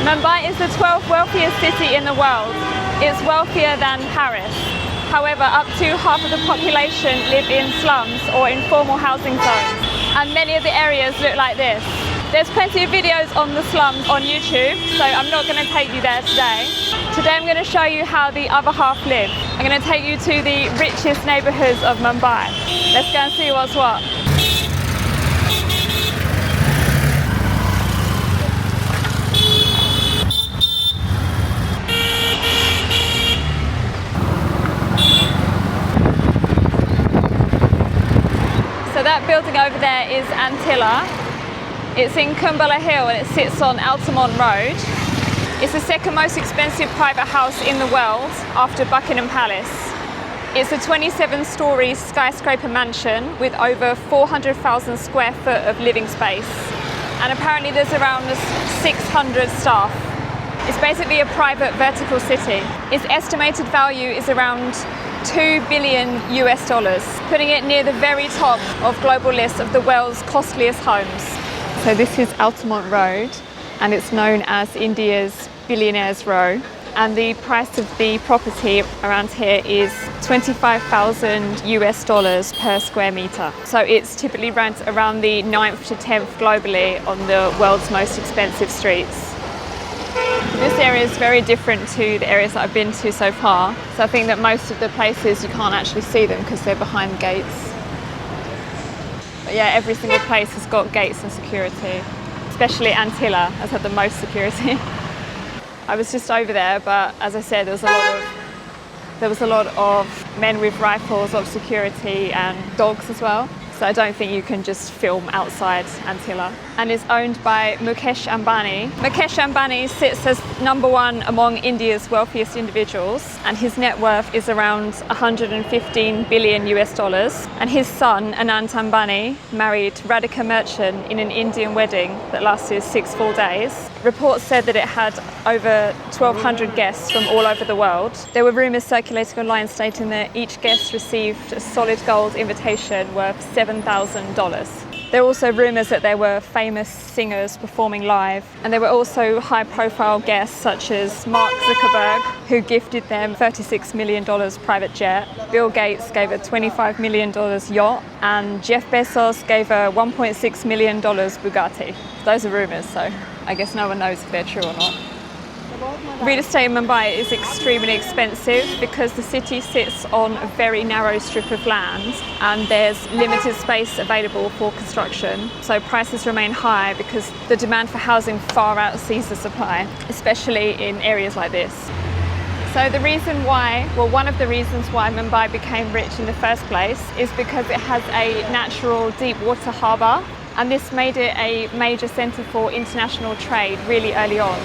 Mumbai is the 12th wealthiest city in the world. It's wealthier than Paris. However, up to half of the population live in slums or informal housing zones, and many of the areas look like this. There's plenty of videos on the slums on YouTube, so I'm not going to take you there today. Today I'm going to show you how the other half live. I'm going to take you to the richest neighbourhoods of Mumbai. Let's go and see what's what. So that building over there is Antilla. It's in Kumbala Hill and it sits on Altamont Road. It's the second most expensive private house in the world after Buckingham Palace. It's a 27-storey skyscraper mansion with over 400,000 square foot of living space. And apparently there's around 600 staff. It's basically a private vertical city. Its estimated value is around $2 billion US, putting it near the very top of global list of the world's costliest homes. So this is Altamont Road, and it's known as India's Billionaires Row. And the price of the property around here is $25,000 US per square meter. So it's typically ranked around the 9th to 10th globally on the world's most expensive streets. This area is very different to the areas that I've been to so far. So I think that most of the places you can't actually see them because they're behind gates. But yeah, every single place has got gates and security. Especially Antilla has had the most security. I was just over there, but as I said, there was a lot of men with rifles, a lot of security and dogs as well. So I don't think you can just film outside Antilla. And it's owned by Mukesh Ambani. Mukesh Ambani sits as #1 among India's wealthiest individuals, and his net worth is around $115 billion US. And his son, Anant Ambani, married Radhika Merchant in an Indian wedding that lasted 6 full days. Reports said that it had over 1,200 guests from all over the world. There were rumours circulating online stating that each guest received a solid gold invitation worth $7,000. There were also rumours that there were famous singers performing live, and there were also high-profile guests such as Mark Zuckerberg, who gifted them $36 million private jet. Bill Gates gave a $25 million yacht, and Jeff Bezos gave a $1.6 million Bugatti. Those are rumours, so I guess no one knows if they're true or not. Real estate in Mumbai is extremely expensive because the city sits on a very narrow strip of land and there's limited space available for construction. So prices remain high because the demand for housing far outsees the supply, especially in areas like this. So one of the reasons why Mumbai became rich in the first place is because it has a natural deep water harbour, and this made it a major centre for international trade really early on.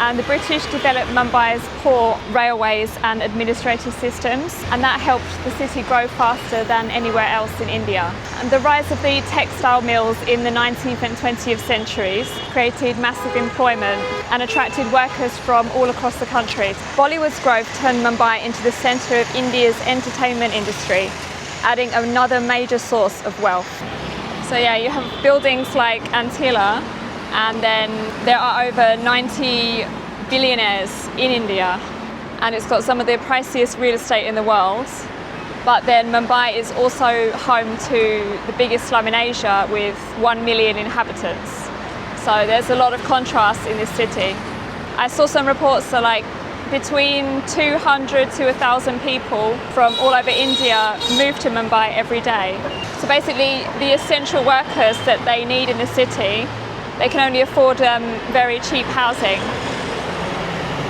And the British developed Mumbai's port, railways and administrative systems, and that helped the city grow faster than anywhere else in India. And the rise of the textile mills in the 19th and 20th centuries created massive employment and attracted workers from all across the country. Bollywood's growth turned Mumbai into the centre of India's entertainment industry, adding another major source of wealth. So yeah, you have buildings like Antilla, and then there are over 90 billionaires in India, and it's got some of the priciest real estate in the world. But then Mumbai is also home to the biggest slum in Asia with 1 million inhabitants. So there's a lot of contrast in this city. I saw some reports that like between 200 to 1,000 people from all over India move to Mumbai every day. So basically the essential workers that they need in the city, they can only afford very cheap housing.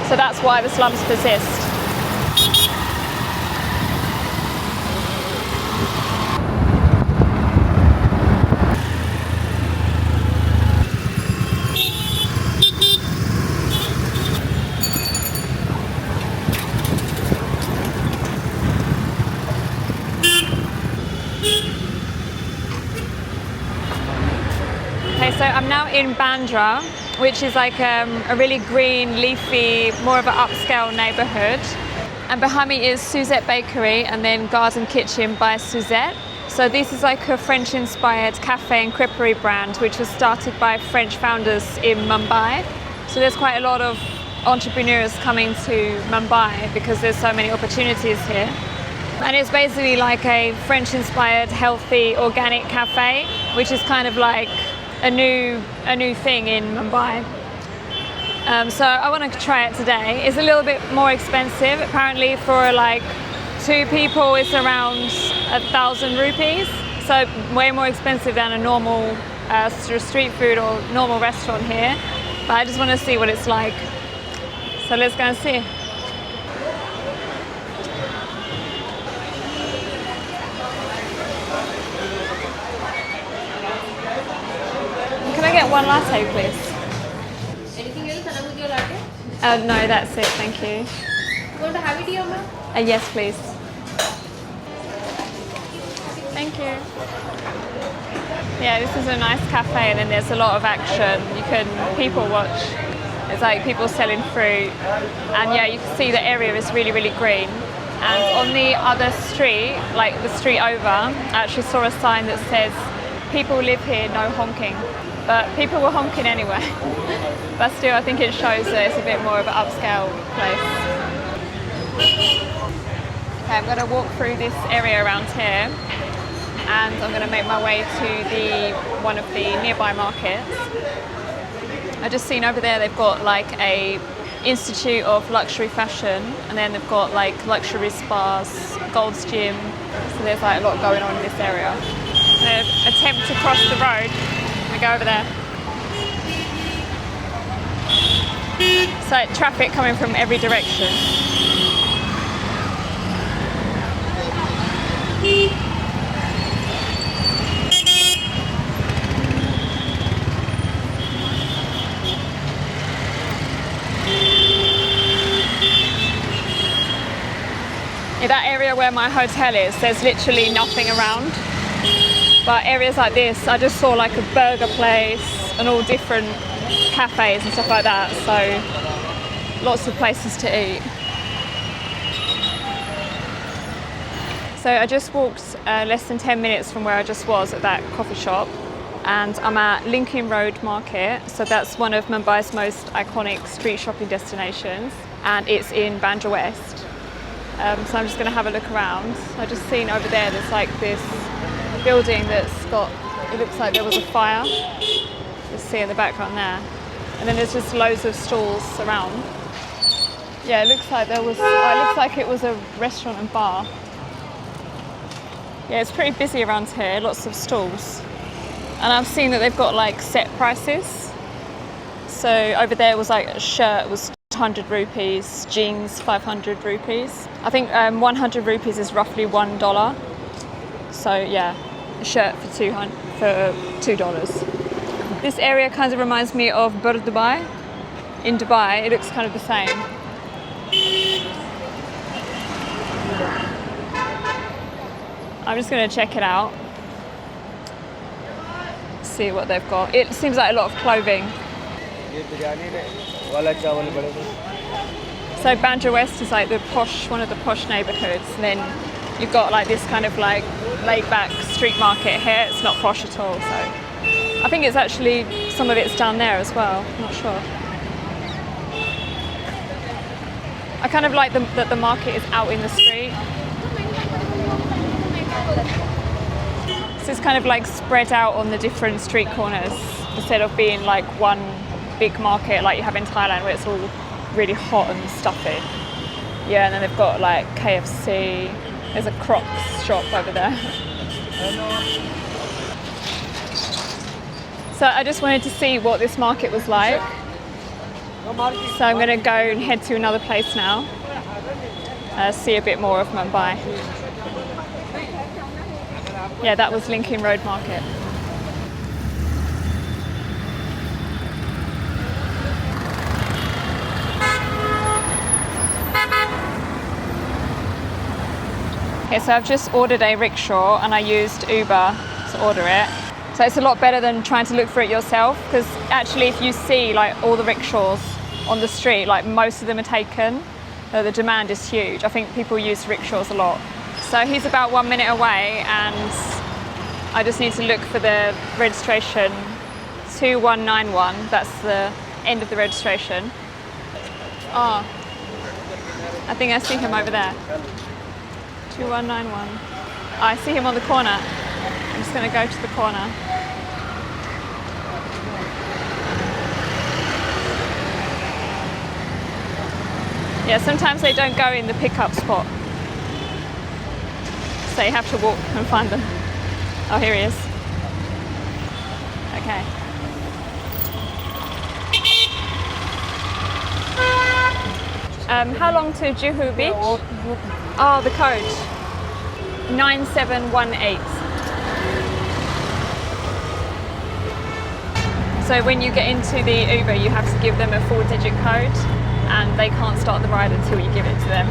So that's why the slums persist. So I'm now in Bandra, which is like a really green, leafy, more of an upscale neighbourhood. And behind me is Suzette Bakery and then Garden Kitchen by Suzette. So this is like a French-inspired cafe and creperie brand which was started by French founders in Mumbai. So there's quite a lot of entrepreneurs coming to Mumbai because there's so many opportunities here. And it's basically like a French-inspired, healthy, organic cafe, which is kind of like a new thing in Mumbai. So I want to try it today. It's a little bit more expensive. Apparently for like 2 people it's around 1,000 rupees. So way more expensive than a normal street food or normal restaurant here. But I just want to see what it's like. So let's go and see. Can I get 1 latte, please? Anything else along with your latte? No, that's it, thank you. You want to have it here, ma'am? Yes, please. Thank you. Yeah, this is a nice cafe, and then there's a lot of action. You can people watch. There's like people selling fruit, and yeah, you can see the area is really, really green. And on the other street, like the street over, I actually saw a sign that says, "People live here, no honking." But people were honking anyway. But still, I think it shows that it's a bit more of an upscale place. Okay, I'm going to walk through this area around here, and I'm going to make my way to one of the nearby markets. I just seen over there they've got like a Institute of Luxury Fashion, and then they've got like luxury spas, Gold's Gym. So there's like a lot going on in this area. I'm going to attempt to cross the road. We go over there. So traffic coming from every direction. In that area where my hotel is, there's literally nothing around. But areas like this, I just saw like a burger place and all different cafes and stuff like that. So lots of places to eat. So I just walked less than 10 minutes from where I just was at that coffee shop, and I'm at Lincoln Road Market. So that's one of Mumbai's most iconic street shopping destinations, and it's in Bandra West. So I'm just going to have a look around. I just seen over there there's like this building that's got, it looks like there was a fire. You see in the background there. And then there's just loads of stalls around. Yeah, it looks like there was, it looks like it was a restaurant and bar. Yeah, it's pretty busy around here, lots of stalls. And I've seen that they've got like set prices. So over there was like a shirt was 100 rupees, jeans 500 rupees. I think 100 rupees is roughly $1. So yeah, a shirt for $2. This area kind of reminds me of Dubai. In Dubai, it looks kind of the same. I'm just going to check it out. See what they've got. It seems like a lot of clothing. So Bandra West is like the posh, one of the posh neighbourhoods, and then you've got like this kind of like laid-back street market here. It's not posh at all, so I think it's actually some of it's down there as well. I'm not sure. I kind of like that the market is out in the street. So it's kind of like spread out on the different street corners instead of being like one big market like you have in Thailand where it's all really hot and stuffy. Yeah, and then they've got like KFC. There's a Crocs shop over there. So I just wanted to see what this market was like. So I'm going to go and head to another place now. See a bit more of Mumbai. Yeah, that was Lincoln Road Market. Okay, so I've just ordered a rickshaw and I used Uber to order it. So it's a lot better than trying to look for it yourself, because actually if you see like all the rickshaws on the street, like most of them are taken. The demand is huge. I think people use rickshaws a lot. So he's about 1 minute away and I just need to look for the registration 2191. That's the end of the registration. Oh, I think I see him over there. 2191. Oh, I see him on the corner. I'm just going to go to the corner. Yeah, sometimes they don't go in the pickup spot. So you have to walk and find them. Oh, here he is. Okay. How long to Juhu Beach? Oh, the code. 9718. So when you get into the Uber, you have to give them a 4-digit code, and they can't start the ride until you give it to them.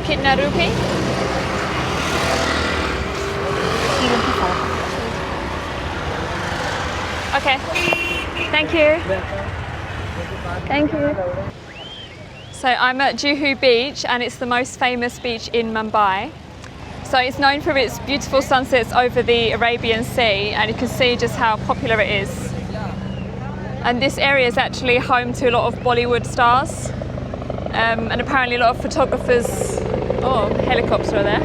Kitna rupee? Okay. Thank you. Thank you. So I'm at Juhu Beach, and it's the most famous beach in Mumbai. So it's known for its beautiful sunsets over the Arabian Sea, and you can see just how popular it is. And this area is actually home to a lot of Bollywood stars, and apparently a lot of photographers. Oh, helicopter there.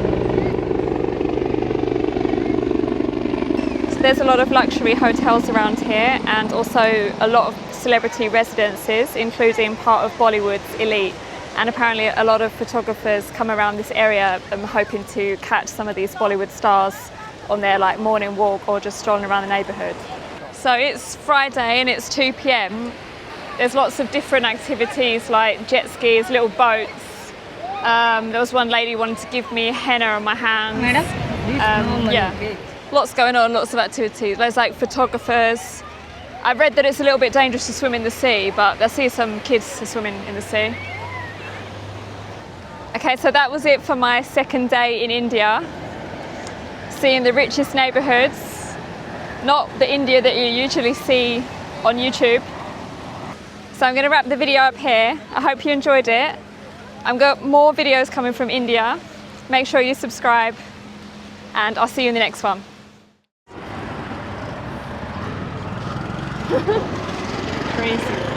So there's a lot of luxury hotels around here, and also a lot of celebrity residences, including part of Bollywood's elite. And apparently a lot of photographers come around this area hoping to catch some of these Bollywood stars on their morning walk or just strolling around the neighbourhood. So it's Friday and it's 2 p.m. There's lots of different activities like jet skis, little boats. There was one lady wanting to give me henna on my hands. Yeah, lots going on, lots of activities. There's photographers. I've read that it's a little bit dangerous to swim in the sea, but I see some kids swimming in the sea. Okay, so that was it for my second day in India, seeing the richest neighbourhoods, not the India that you usually see on YouTube. So I'm going to wrap the video up here. I hope you enjoyed it. I've got more videos coming from India. Make sure you subscribe, and I'll see you in the next one. Crazy.